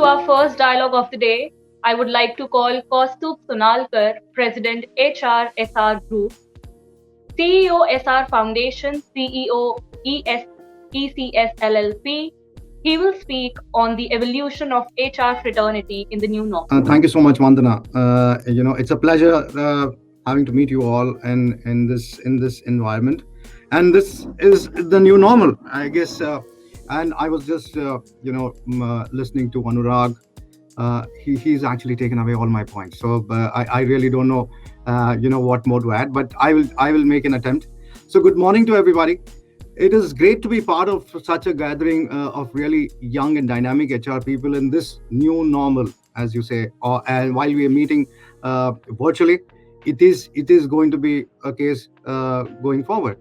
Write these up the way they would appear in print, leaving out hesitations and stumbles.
our first dialogue of the day, I would like to call Kaustubh Sonalkar, President HR SR Group, CEO SR Foundation, CEO ECS LLP. He will speak on the evolution of HR fraternity in the new norm. Thank you so much, Vandana. It's a pleasure having to meet you all in this environment, and this is the new normal, I guess. And I was just listening to Anurag. He's actually taken away all my points, so I really don't know what more to add, but I will make an attempt. So good morning to everybody. It is great to be part of such a gathering of really young and dynamic HR people in this new normal, as you say. And while we are meeting virtually, it is going to be a case going forward.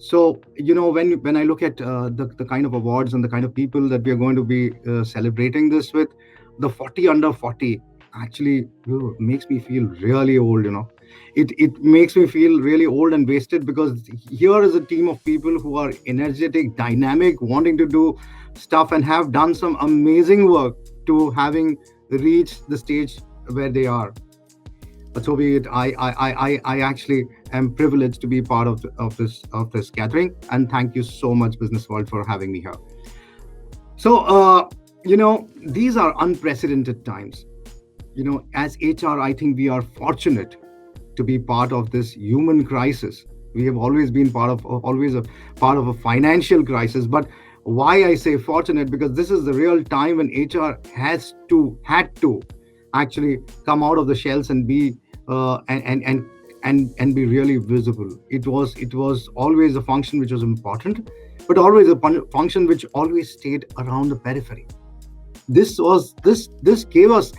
So when I look at the kind of awards and the kind of people that we are going to be celebrating this with, the 40 under 40 actually makes me feel really old. It makes me feel really old and wasted, because here is a team of people who are energetic, dynamic, wanting to do stuff, and have done some amazing work to having reached the stage where they are. But so be it. I actually am privileged to be part of this gathering, and thank you so much, Business World, for having me here. So these are unprecedented times. As HR, I think we are fortunate to be part of this human crisis. We have always been always a part of a financial crisis. But why I say fortunate, because this is the real time when HR had to actually come out of the shells and be and be really visible. It was always a function which was important, but always a function which always stayed around the periphery. This gave us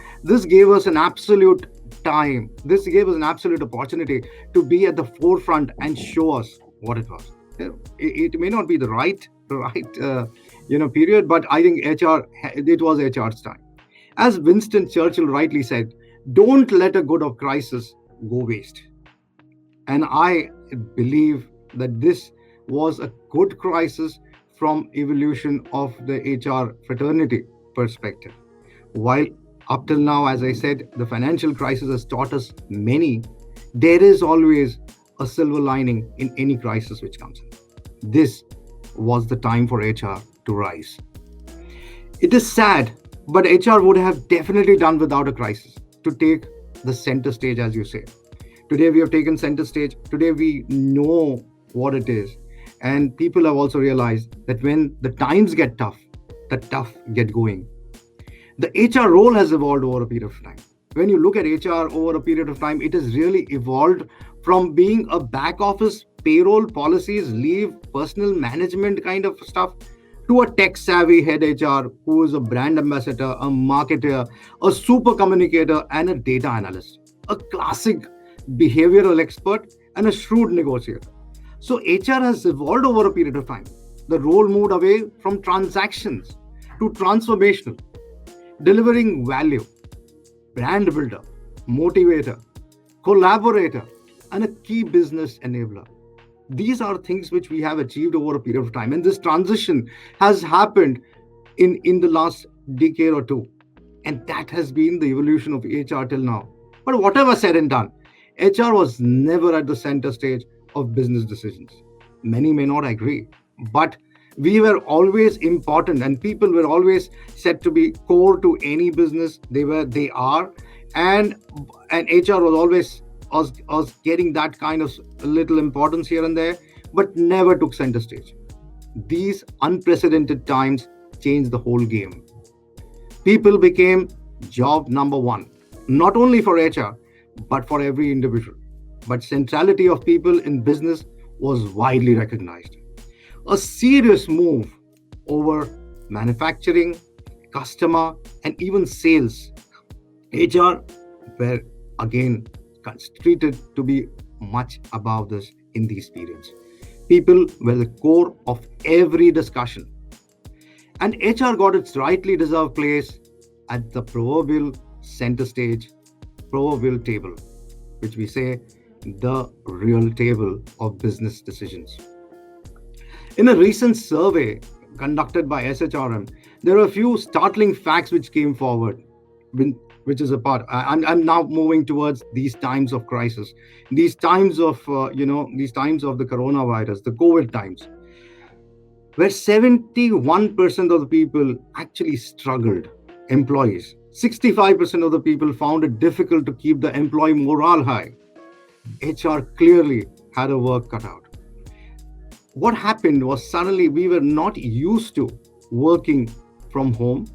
an absolute time. This gave us an absolute opportunity to be at the forefront and show us what it was. It may not be the right period, but I think it was HR's time. As Winston Churchill rightly said, don't let a good of crisis go waste. And I believe that this was a good crisis from evolution of the HR fraternity perspective. While up till now, as I said, the financial crisis has taught us many, there is always a silver lining in any crisis which comes in. This was the time for HR to rise. It is sad, but HR would have definitely done without a crisis to take the center stage, as you say. Today we have taken center stage. Today we know what it is. And people have also realized that when the times get tough, the tough get going. The HR role has evolved over a period of time. When you look at HR over a period of time, it has really evolved from being a back office, payroll, policies, leave, personal management kind of stuff, to a tech savvy head HR who is a brand ambassador, a marketer, a super communicator, and a data analyst, a classic behavioral expert, and a shrewd negotiator. So HR has evolved over a period of time. The role moved away from transactions to transformational, delivering value, brand builder, motivator, collaborator, and a key business enabler. These are things which we have achieved over a period of time. And this transition has happened in the last decade or two. And that has been the evolution of HR till now. But whatever said and done, HR was never at the center stage of business decisions. Many may not agree, but we were always important, and people were always said to be core to any business. They are, and HR was always us getting that kind of little importance here and there, but never took center stage. These unprecedented times changed the whole game. People became job number one, not only for HR, but for every individual. But centrality of people in business was widely recognized. A serious move over manufacturing, customer, and even sales. HR were again treated to be much above this in these periods. People were the core of every discussion. And HR got its rightly deserved place at the proverbial center stage, proverbial table, which we say the real table of business decisions. In a recent survey conducted by SHRM, There are a few startling facts which came forward, which is a part. I'm now moving towards these times of crisis, these times of these times of the coronavirus, the COVID times, where 71% of the people actually struggled. Employees, 65% of the people found it difficult to keep the employee morale high. HR clearly had a work cut out. What happened was suddenly we were not used to working from home.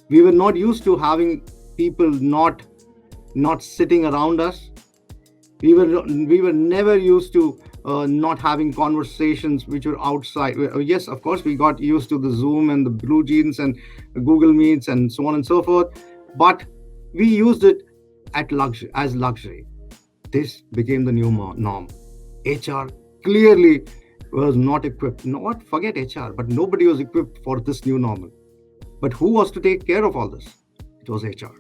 We were not used to having people not sitting around us. We were never used to not having conversations which were outside. Yes, of course, we got used to the Zoom and the Blue Jeans and Google Meets and so on and so forth, but we used it as luxury. This became the new norm. HR clearly was not equipped. Not forget HR, but nobody was equipped for this new normal. But who was to take care of all this? It was HR.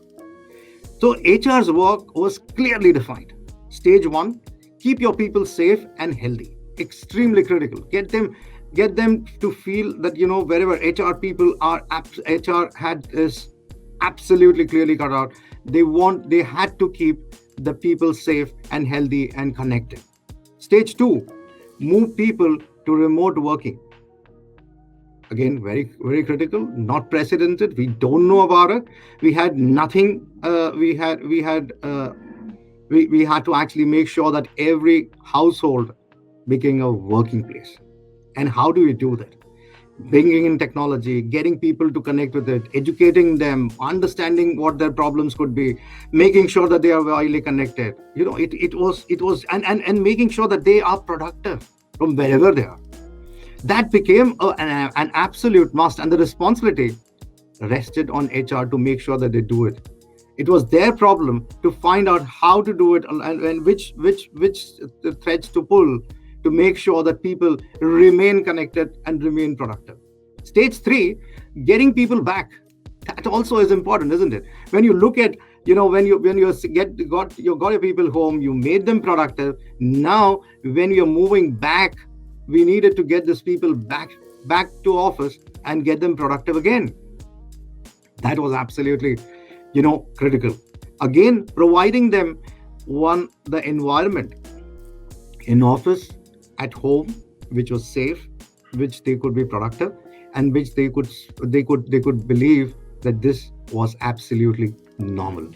So HR's work was clearly defined. Stage one, keep your people safe and healthy. Extremely critical. Get them to feel that wherever HR people are, HR had this absolutely clearly cut out. They had to keep the people safe and healthy and connected. Stage two, move people to remote working. Again, very, very critical, not precedented. We don't know about it. We had nothing. We had to actually make sure that every household became a working place. And how do we do that? Bringing in technology, getting people to connect with it, educating them, understanding what their problems could be, making sure that they are widely connected. It was and making sure that they are productive from wherever they are. That became an absolute must, and the responsibility rested on HR to make sure that they do it. It was their problem to find out how to do it and which threads to pull to make sure that people remain connected and remain productive. Stage three, getting people back. That also is important, isn't it? When you look at, when you got your people home, you made them productive. Now, when you're moving back, we needed to get these people back to office and get them productive again. That was absolutely, critical. Again, providing them the environment in office, at home, which was safe, which they could be productive, and which they could believe that this was absolutely normal.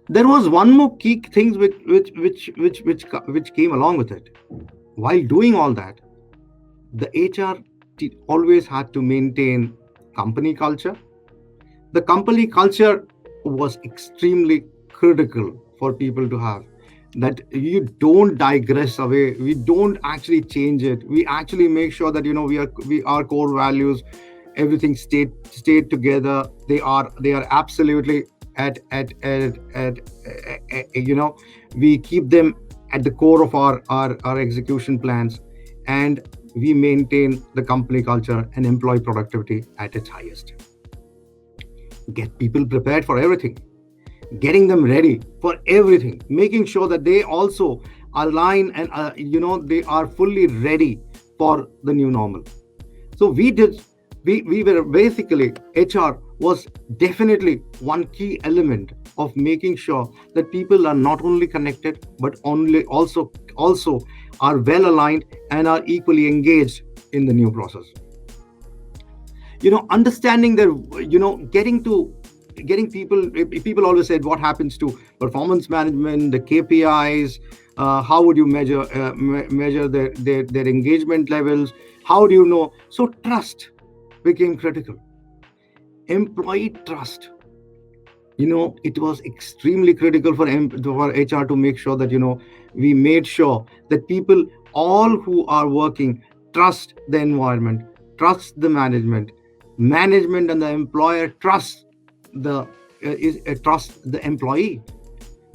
There was one more key thing which came along with it. While doing all that, the HR always had to maintain company culture. The company culture was extremely critical for people to have. That you don't digress away. We don't actually change it. We actually make sure that our core values, everything stayed together. They are absolutely at we keep them at the core of our execution plans, and we maintain the company culture and employee productivity at its highest. Get people prepared for everything, getting them ready for everything, making sure that they also align and they are fully ready for the new normal. So we were basically, HR was definitely one key element of making sure that people are not only connected but also are well aligned and are equally engaged in the new process. Understanding their, getting people always said, what happens to performance management, the KPIs, how would you measure their engagement levels? How do you know? So trust became critical. Employee trust. It was extremely critical for HR to make sure that, we made sure that people, all who are working, trust the environment, trust the management and the employer trust the employee,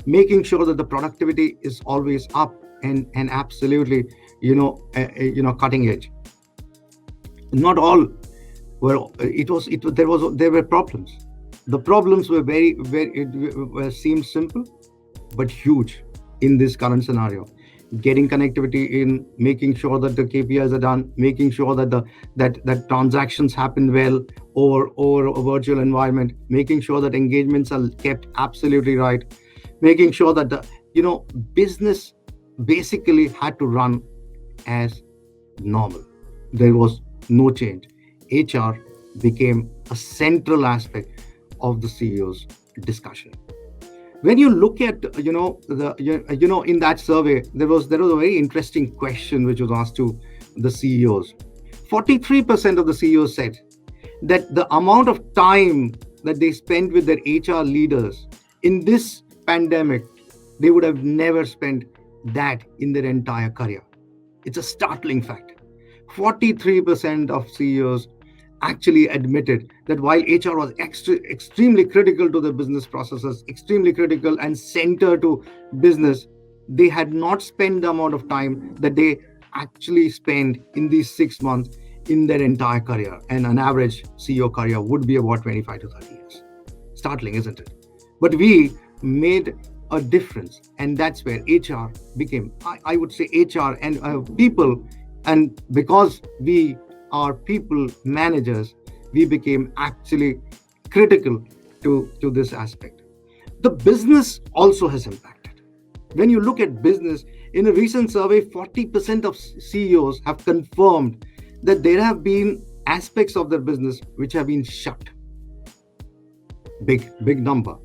making sure that the productivity is always up and absolutely, cutting edge. Not all were. There were problems. The problems were seemed simple, but huge in this current scenario. getting connectivity in, making sure that the KPIs are done, making sure that that transactions happen well over a virtual environment, making sure that engagements are kept absolutely right, making sure that the business basically had to run as normal. There was no change. HR became a central aspect of the CEO's discussion. When you look at in that survey, there was a very interesting question which was asked to the CEOs. 43% of the CEOs said that the amount of time that they spent with their HR leaders in this pandemic, they would have never spent that in their entire career. It's a startling fact. 43% of CEOs actually admitted that while HR was extremely critical to the business processes, extremely critical and center to business, they had not spent the amount of time that they actually spent in these 6 months in their entire career. And an average CEO career would be about 25 to 30 years. Startling, isn't it? But we made a difference, and that's where HR became, I would say, HR and people. And because we are people managers, we became actually critical to this aspect. The business also has impacted. When you look at business, in a recent survey, 40% of CEOs have confirmed that there have been aspects of their business which have been shut. Big number.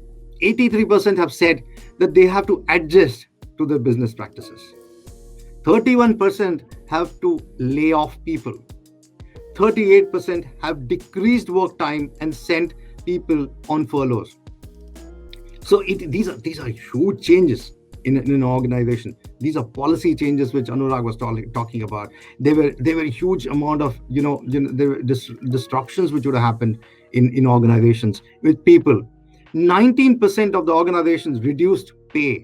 83% have said that they have to adjust to their business practices. 31% have to lay off people. 38% have decreased work time and sent people on furloughs. So these are huge changes in an organization. These are policy changes which Anurag was talking about. There were a huge amount of there were disruptions which would have happened in organizations with people. 19% of the organizations reduced pay.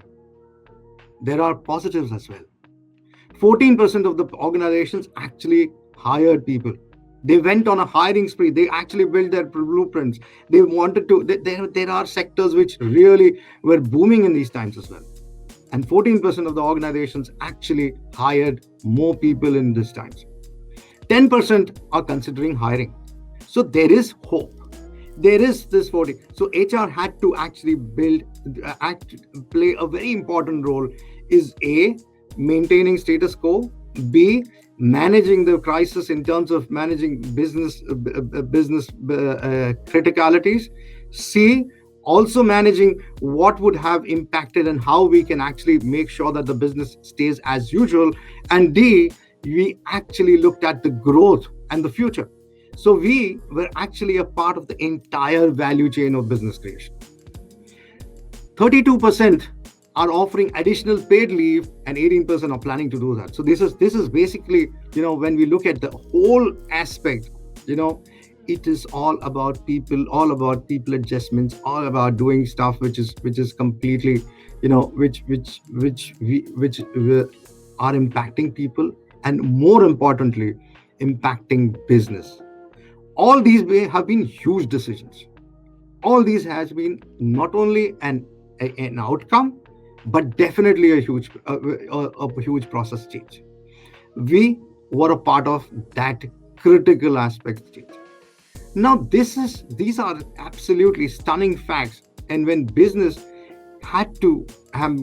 There are positives as well. 14% of the organizations actually hired people. They went on a hiring spree. They actually built their blueprints. They wanted to. There are sectors which really were booming in these times as well. And 14% of the organizations actually hired more people in these times. 10% are considering hiring. So there is hope. There is this 40. So HR had to actually play a very important role. Is A, maintaining status quo. B, managing the crisis in terms of managing business criticalities. C, also managing what would have impacted and how we can actually make sure that the business stays as usual. And D, we actually looked at the growth and the future. So we were actually a part of the entire value chain of business creation. 32% are offering additional paid leave and 18% are planning to do that. So this is basically, when we look at the whole aspect, it is all about people adjustments, all about doing stuff which is completely, which are impacting people and more importantly, impacting business. All these have been huge decisions. All these has been not only an outcome, but definitely a huge process change. We were a part of that critical aspect change. Now, these are absolutely stunning facts. And when business had to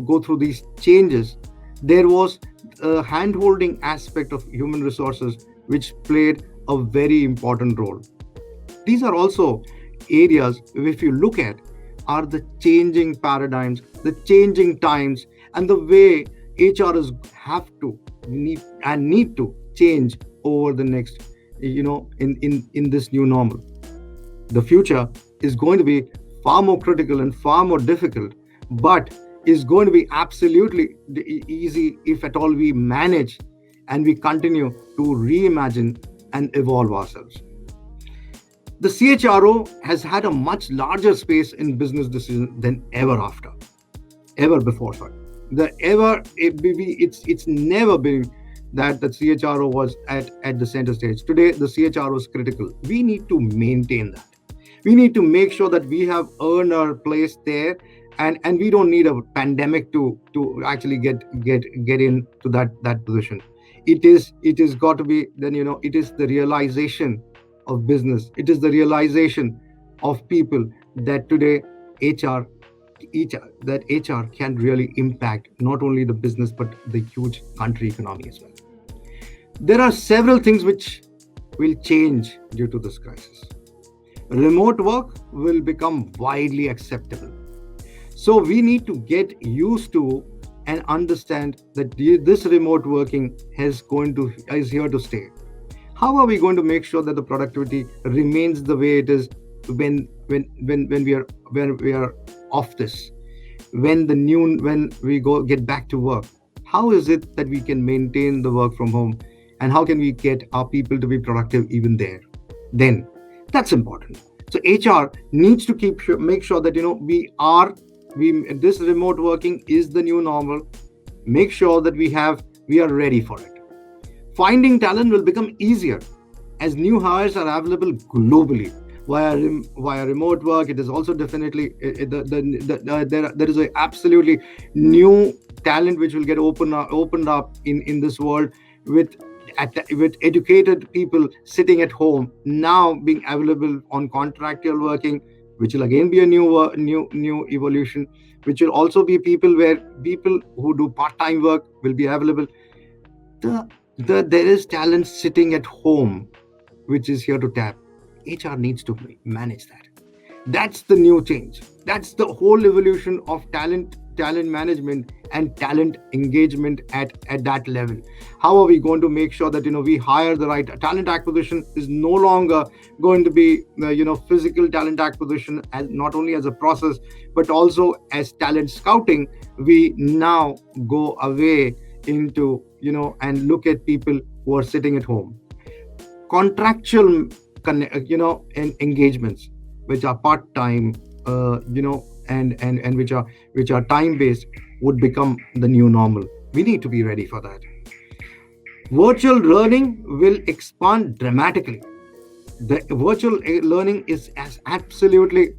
go through these changes, there was a hand-holding aspect of human resources which played a very important role. These are also areas, if you look at, are the changing paradigms, the changing times, and the way HRs need to change over the next, in this new normal. The future is going to be far more critical and far more difficult, but is going to be absolutely easy if at all we manage and we continue to reimagine and evolve ourselves. The CHRO has had a much larger space in business decisions than ever before. It's never been that the CHRO was at the center stage. Today, the CHRO is critical. We need to maintain that. We need to make sure that we have earned our place there and we don't need a pandemic to actually get into that position. It is got to be, then it is the realization of business, it is the realization of people that today hr that HR can really impact not only the business but the huge country economy as well. There are several things which will change due to this crisis. Remote work will become widely acceptable. So we need to get used to and understand that this remote working is here to stay. How are we going to make sure that the productivity remains the way it is when we are off this, when we get back to work? How is it that we can maintain the work from home, and how can we get our people to be productive even there? Then that's important. So HR needs to make sure that this remote working is the new normal. Make sure that we are ready for it. Finding talent will become easier as new hires are available globally via remote work. It is also definitely there is a absolutely new talent which will get opened up in this world, with educated people sitting at home now being available on contractual working, which will again be a new evolution, which will also be people who do part-time work will be available. There is talent sitting at home which is here to tap. HR needs to manage that. That's the new change. That's the whole evolution of talent management and talent engagement at that level. How are we going to make sure that we hire the right talent? Acquisition is no longer going to be physical talent acquisition, as not only as a process but also as talent scouting. We now go away into and look at people who are sitting at home. Contractual engagements which are part-time and which are time-based would become the new normal. We need to be ready for that. Virtual learning will expand dramatically. The virtual learning is absolutely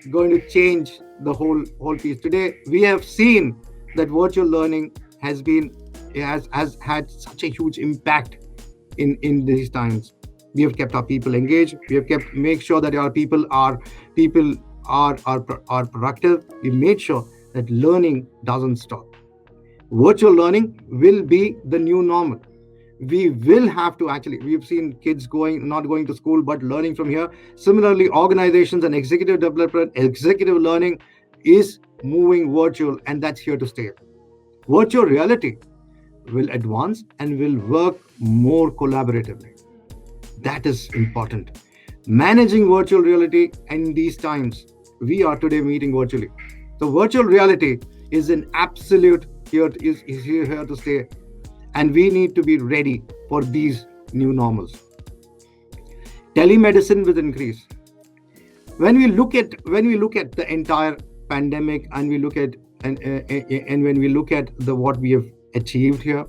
going to change the whole piece. Today we have seen that virtual learning has had such a huge impact in these times. We have kept our people engaged. We have make sure that our people are productive. We made sure that learning doesn't stop. Virtual learning will be the new normal. We will have to we've seen kids not going to school but learning from here. Similarly, organizations and executive development, executive learning is moving virtual, and that's here to stay. Virtual reality will advance and will work more collaboratively. That is important. Managing virtual reality in these times, we are today meeting virtually. So virtual reality is an absolute here to stay, and we need to be ready for these new normals. Telemedicine will increase. When we look at the entire pandemic, and we look at when we look at what we have achieved here,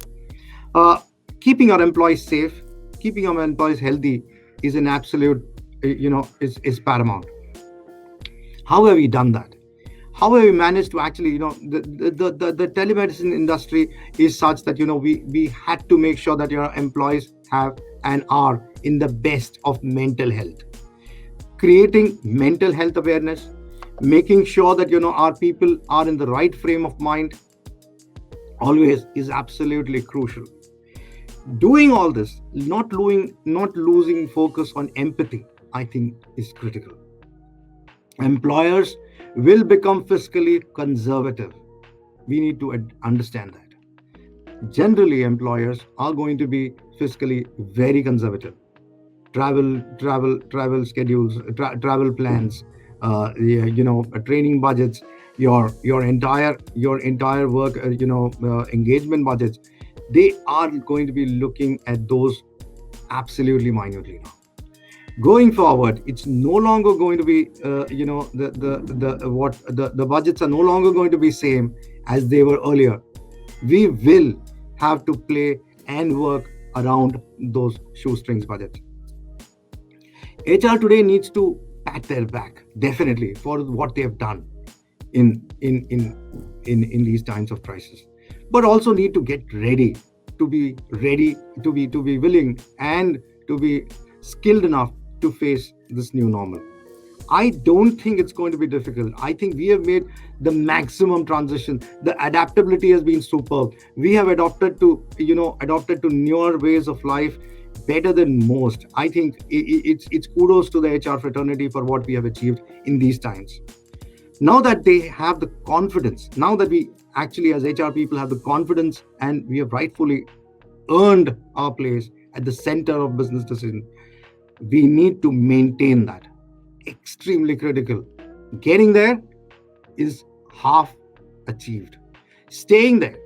keeping our employees safe, keeping our employees healthy is an absolute is paramount. How have we done that? How have we managed to actually the telemedicine industry is such that we had to make sure that your employees have and are in the best of mental health. Creating mental health awareness, making sure that our people are in the right frame of mind always is absolutely crucial. Doing all this, not losing focus on empathy, I think is critical. Employers will become fiscally conservative. We need to understand that. Generally, employers are going to be fiscally very conservative. Travel schedules, travel plans, training budgets, your entire work, engagement budgets. They are going to be looking at those absolutely minutely now. Going forward, it's no longer going to be the budgets are no longer going to be same as they were earlier. We will have to play and work around those shoestrings budgets. HR today needs to pat their back definitely for what they have done. in these times of crisis, but also need to get ready, to be willing and to be skilled enough to face this new normal. I don't think it's going to be difficult. I think we have made the maximum transition. The adaptability has been superb. We have adopted to newer ways of life better than most. I think it's kudos to the HR fraternity for what we have achieved in these times. Now that they have the confidence, now that we actually as HR people have the confidence and we have rightfully earned our place at the center of business decision, we need to maintain that. Extremely critical. Getting there is half achieved. Staying there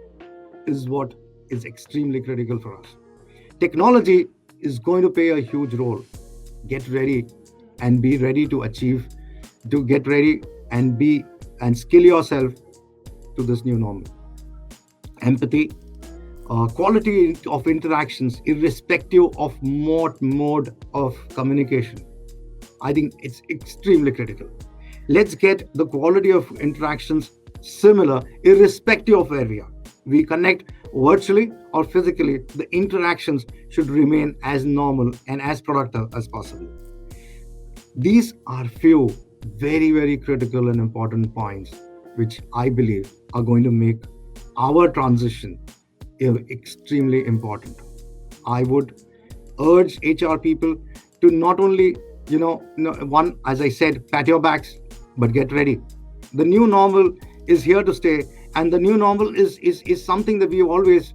is what is extremely critical for us. Technology is going to play a huge role. Get ready and be ready to achieve, to get ready and be and skill yourself to this new normal. Empathy, quality of interactions, irrespective of mode of communication. I think it's extremely critical. Let's get the quality of interactions similar, irrespective of where we are. We connect virtually or physically, the interactions should remain as normal and as productive as possible. These are few very, very critical and important points which I believe are going to make our transition extremely important. I would urge HR people to not only, one, as I said, pat your backs, but get ready. The new normal is here to stay, and the new normal is something that we always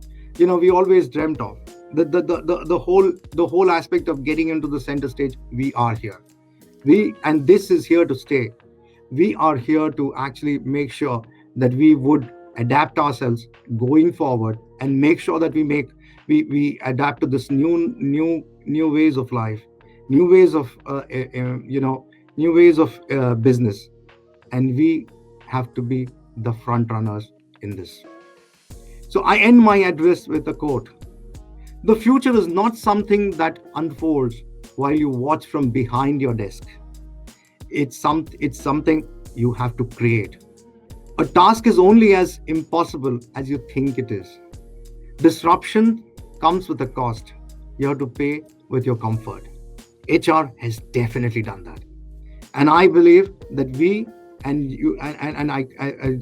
dreamt of. The whole aspect of getting into the center stage, we are here. And this is here to stay. We are here to actually make sure that we would adapt ourselves going forward and make sure that we adapt to this new ways of life, new ways of business, and we have to be the front runners in this. So I end my address with a quote: "The future is not something that unfolds while you watch from behind your desk. It's something you have to create. A task is only as impossible as you think it is. Disruption comes with a cost. You have to pay with your comfort." HR has definitely done that, and I believe that we and you and I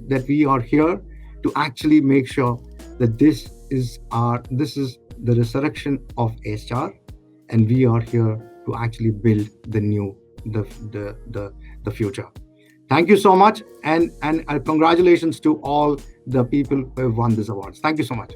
that we are here to actually make sure that this is the resurrection of HR, and we are here to actually build the future. Thank you so much, and congratulations to all the people who have won these awards. Thank you so much.